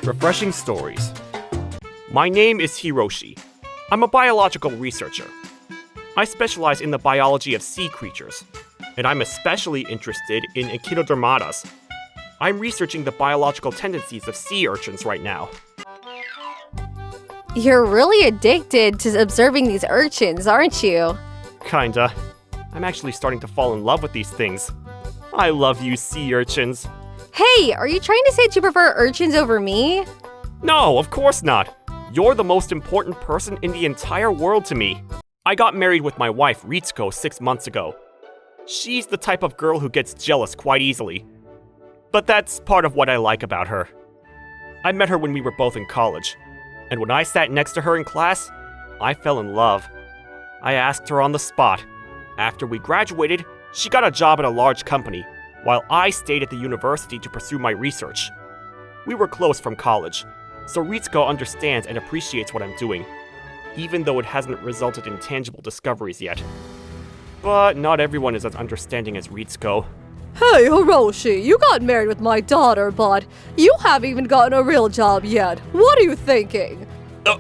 Refreshing stories. My name is Hiroshi. I'm a biological researcher. I specialize in the biology of sea creatures, and I'm especially interested in echinodermatas. I'm researching the biological tendencies of sea urchins right now. You're really addicted to observing these urchins, aren't you? Kinda. I'm actually starting to fall in love with these things. I love you, sea urchins. Hey, are you trying to say that you prefer urchins over me? No, of course not. You're the most important person in the entire world to me. I got married with my wife, Ritsuko, 6 months ago. She's the type of girl who gets jealous quite easily. But that's part of what I like about her. I met her when we were both in college, and when I sat next to her in class, I fell in love. I asked her on the spot. After we graduated, she got a job at a large company, while I stayed at the university to pursue my research. We were close from college, so Ritsuko understands and appreciates what I'm doing, even though it hasn't resulted in tangible discoveries yet. But not everyone is as understanding as Ritsuko. Hey, Hiroshi, you got married with my daughter, but you haven't even gotten a real job yet. What are you thinking?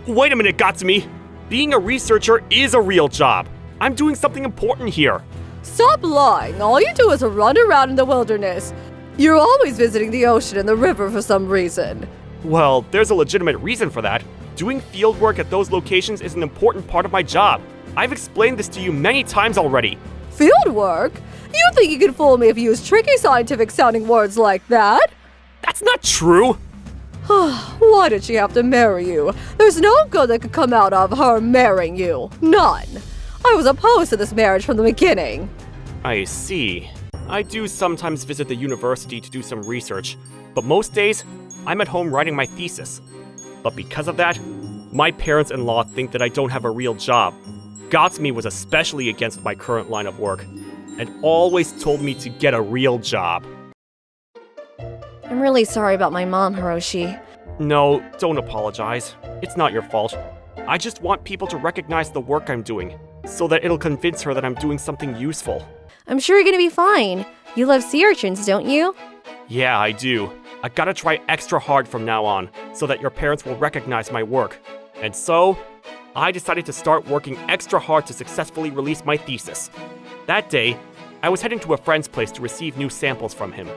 Wait a minute, Gatsumi! Being a researcher is a real job. I'm doing something important here. Stop lying. All you do is run around in the wilderness. You're always visiting the ocean and the river for some reason. Well, there's a legitimate reason for that. Doing field work at those locations is an important part of my job. I've explained this to you many times already. Field work? You think you can fool me if you use tricky scientific-sounding words like that? That's not true! Why did she have to marry you? There's no good that could come out of her marrying you. None. I was opposed to this marriage from the beginning. I see. I do sometimes visit the university to do some research, but most days, I'm at home writing my thesis. But because of that, my parents-in-law think that I don't have a real job. Gatsumi was especially against my current line of work, and always told me to get a real job. I'm really sorry about my mom, Hiroshi. No, don't apologize. It's not your fault. I just want people to recognize the work I'm doing, so that it'll convince her that I'm doing something useful. I'm sure you're gonna be fine. You love sea urchins, don't you? Yeah, I do. I gotta try extra hard from now on, so that your parents will recognize my work. And so, I decided to start working extra hard to successfully release my thesis. That day, I was heading to a friend's place to receive new samples from him.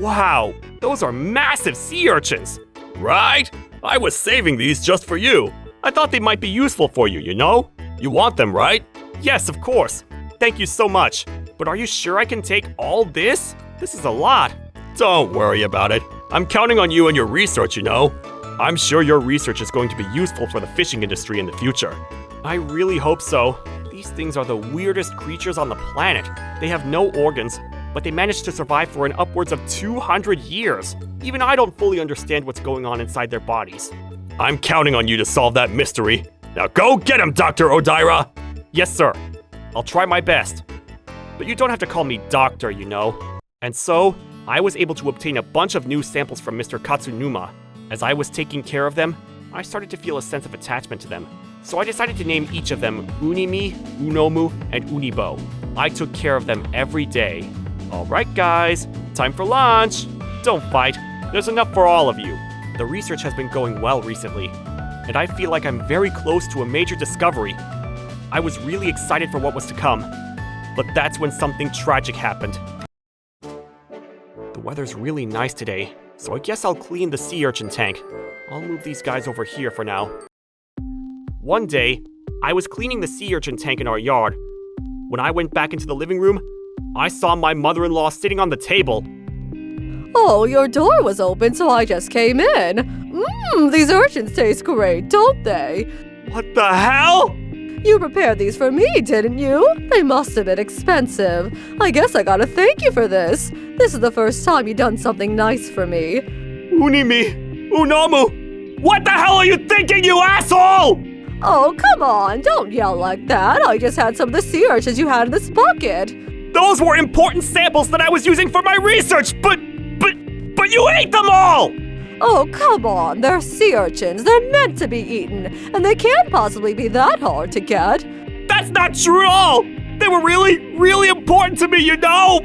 Wow, those are massive sea urchins! Right? I was saving these just for you. I thought they might be useful for you, you know? You want them, right? Yes, of course. Thank you so much. But are you sure I can take all this? This is a lot. Don't worry about it. I'm counting on you and your research, you know. I'm sure your research is going to be useful for the fishing industry in the future. I really hope so. These things are the weirdest creatures on the planet. They have no organs, but they managed to survive for an upwards of 200 years. Even I don't fully understand what's going on inside their bodies. I'm counting on you to solve that mystery. Now go get him, Dr. Odaira! Yes, sir. I'll try my best. But you don't have to call me doctor, you know. And so, I was able to obtain a bunch of new samples from Mr. Katsunuma. As I was taking care of them, I started to feel a sense of attachment to them. So I decided to name each of them Unimi, Unomu, and Unibo. I took care of them every day. Alright guys, time for lunch! Don't fight, there's enough for all of you. The research has been going well recently, and I feel like I'm very close to a major discovery. I was really excited for what was to come, but that's when something tragic happened. The weather's really nice today, so I guess I'll clean the sea urchin tank. I'll move these guys over here for now. One day, I was cleaning the sea urchin tank in our yard. When I went back into the living room, I saw my mother-in-law sitting on the table. Oh, your door was open, so I just came in. These urchins taste great, don't they? What the hell? You prepared these for me, didn't you? They must have been expensive. I guess I gotta thank you for this. This is the first time you've done something nice for me. Unimi! Unomu! What the hell are you thinking, you asshole?! Oh, come on, don't yell like that. I just had some of the sea urchins you had in this bucket. Those were important samples that I was using for my research, but you ate them all! Oh, come on, they're sea urchins. They're meant to be eaten, and they can't possibly be that hard to get. That's not true at all! They were really, really important to me, you know!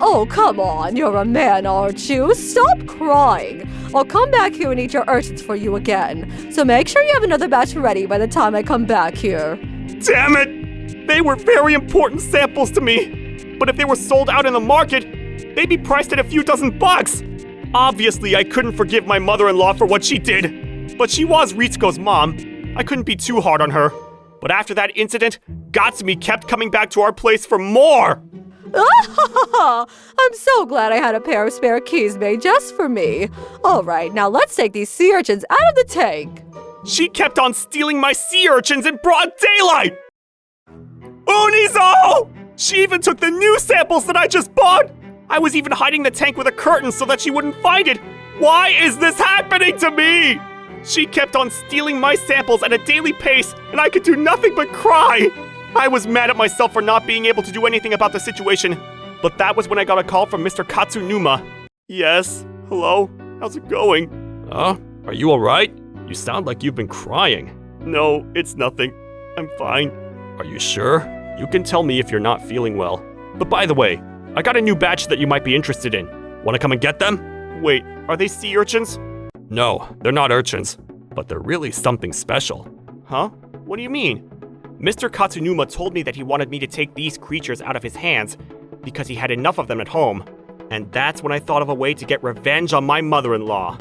Oh, come on, you're a man, aren't you? Stop crying. I'll come back here and eat your urchins for you again. So make sure you have another batch ready by the time I come back here. Damn it! They were very important samples to me. But if they were sold out in the market, they'd be priced at a few dozen bucks. Obviously, I couldn't forgive my mother-in-law for what she did. But she was Ritsuko's mom. I couldn't be too hard on her. But after that incident, Gatsumi kept coming back to our place for more! I'm so glad I had a pair of spare keys made just for me. All right, now let's take these sea urchins out of the tank. She kept on stealing my sea urchins in broad daylight! Unizo! She even took the new samples that I just bought! I was even hiding the tank with a curtain so that she wouldn't find it! Why is this happening to me? She kept on stealing my samples at a daily pace, and I could do nothing but cry! I was mad at myself for not being able to do anything about the situation, but that was when I got a call from Mr. Katsunuma. Yes? Hello? How's it going? Are you alright? You sound like you've been crying. No, it's nothing. I'm fine. Are you sure? You can tell me if you're not feeling well. But by the way, I got a new batch that you might be interested in. Wanna come and get them? Wait, are they sea urchins? No, they're not urchins, but they're really something special. Huh? What do you mean? Mr. Katsunuma told me that he wanted me to take these creatures out of his hands because he had enough of them at home. And that's when I thought of a way to get revenge on my mother-in-law.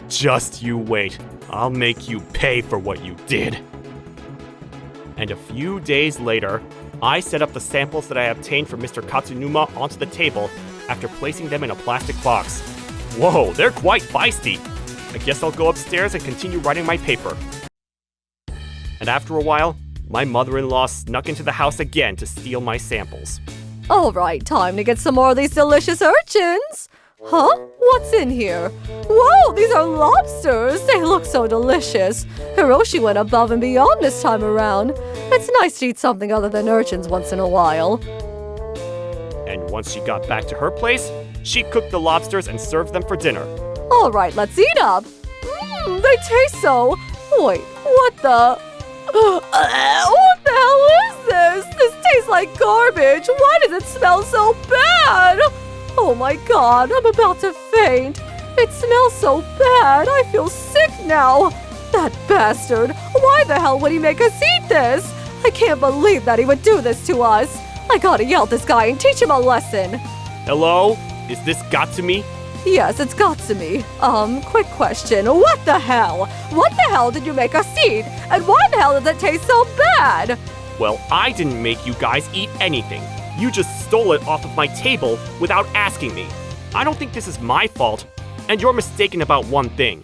Just you wait. I'll make you pay for what you did. And a few days later, I set up the samples that I obtained from Mr. Katsunuma onto the table after placing them in a plastic box. Whoa, they're quite feisty. I guess I'll go upstairs and continue writing my paper. And after a while, my mother-in-law snuck into the house again to steal my samples. All right, time to get some more of these delicious urchins. Huh? What's in here? Whoa, these are lobsters! They look so delicious. Hiroshi went above and beyond this time around. It's nice to eat something other than urchins once in a while. And once she got back to her place, she cooked the lobsters and served them for dinner. All right, let's eat up. They taste so... Wait, what the... what the hell is this? This tastes like garbage. Why does it smell so bad? Oh my god, I'm about to faint. It smells so bad. I feel sick now. That bastard. Why the hell would he make us eat this? I can't believe that he would do this to us. I gotta yell at this guy and teach him a lesson. Hello? Is this Gatsumi? Yes, it's Gatsumi. Quick question. What the hell? What the hell did you make us eat? And why the hell does it taste so bad? Well, I didn't make you guys eat anything. You just stole it off of my table without asking me. I don't think this is my fault, and you're mistaken about one thing.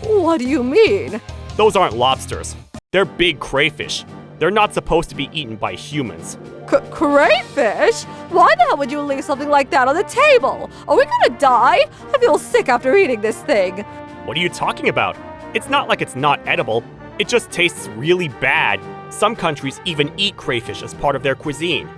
What do you mean? Those aren't lobsters. They're big crayfish. They're not supposed to be eaten by humans. Crayfish? Why the hell would you leave something like that on the table? Are we gonna die? I feel sick after eating this thing. What are you talking about? It's not like it's not edible. It just tastes really bad. Some countries even eat crayfish as part of their cuisine.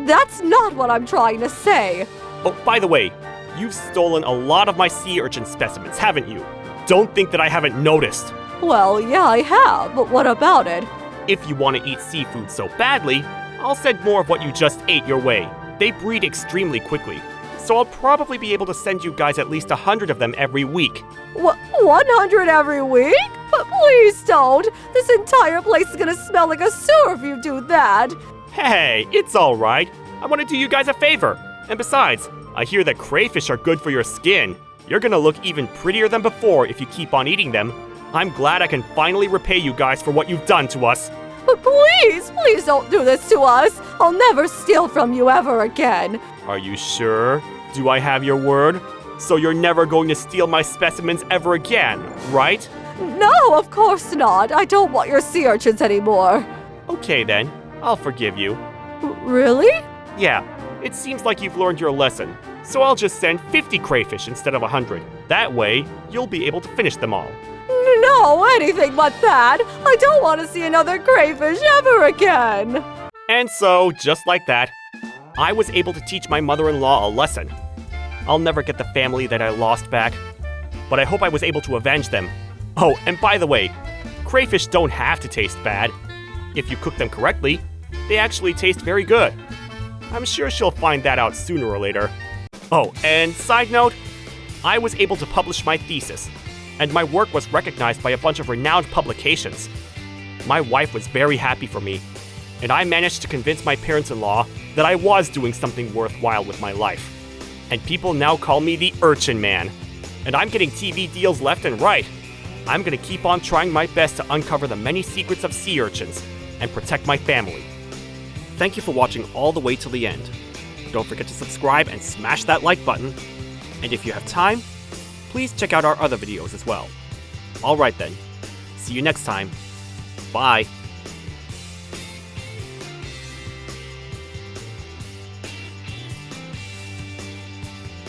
That's not what I'm trying to say. Oh, by the way, you've stolen a lot of my sea urchin specimens, haven't you? Don't think that I haven't noticed. Well, yeah, I have, but what about it? If you want to eat seafood so badly, I'll send more of what you just ate your way. They breed extremely quickly, so I'll probably be able to send you guys at least 100 of them every week. 100 every week? But please don't. This entire place is gonna smell like a sewer if you do that. Hey, it's alright. I want to do you guys a favor. And besides, I hear that crayfish are good for your skin. You're gonna look even prettier than before if you keep on eating them. I'm glad I can finally repay you guys for what you've done to us. But please don't do this to us. I'll never steal from you ever again. Are you sure? Do I have your word? So you're never going to steal my specimens ever again, right? No, of course not. I don't want your sea urchins anymore. Okay then, I'll forgive you. Really? Yeah, it seems like you've learned your lesson. So I'll just send 50 crayfish instead of 100. That way, you'll be able to finish them all. No, anything but that. I don't want to see another crayfish ever again. And so, just like that, I was able to teach my mother-in-law a lesson. I'll never get the family that I lost back, but I hope I was able to avenge them. Oh, and by the way, crayfish don't have to taste bad. If you cook them correctly, they actually taste very good. I'm sure she'll find that out sooner or later. Oh, and side note, I was able to publish my thesis, and my work was recognized by a bunch of renowned publications. My wife was very happy for me, and I managed to convince my parents-in-law that I was doing something worthwhile with my life. And people now call me the Urchin Man, and I'm getting TV deals left and right. I'm gonna keep on trying my best to uncover the many secrets of sea urchins and protect my family. Thank you for watching all the way till the end. Don't forget to subscribe and smash that like button. And if you have time, please check out our other videos as well. Alright then, see you next time. Bye.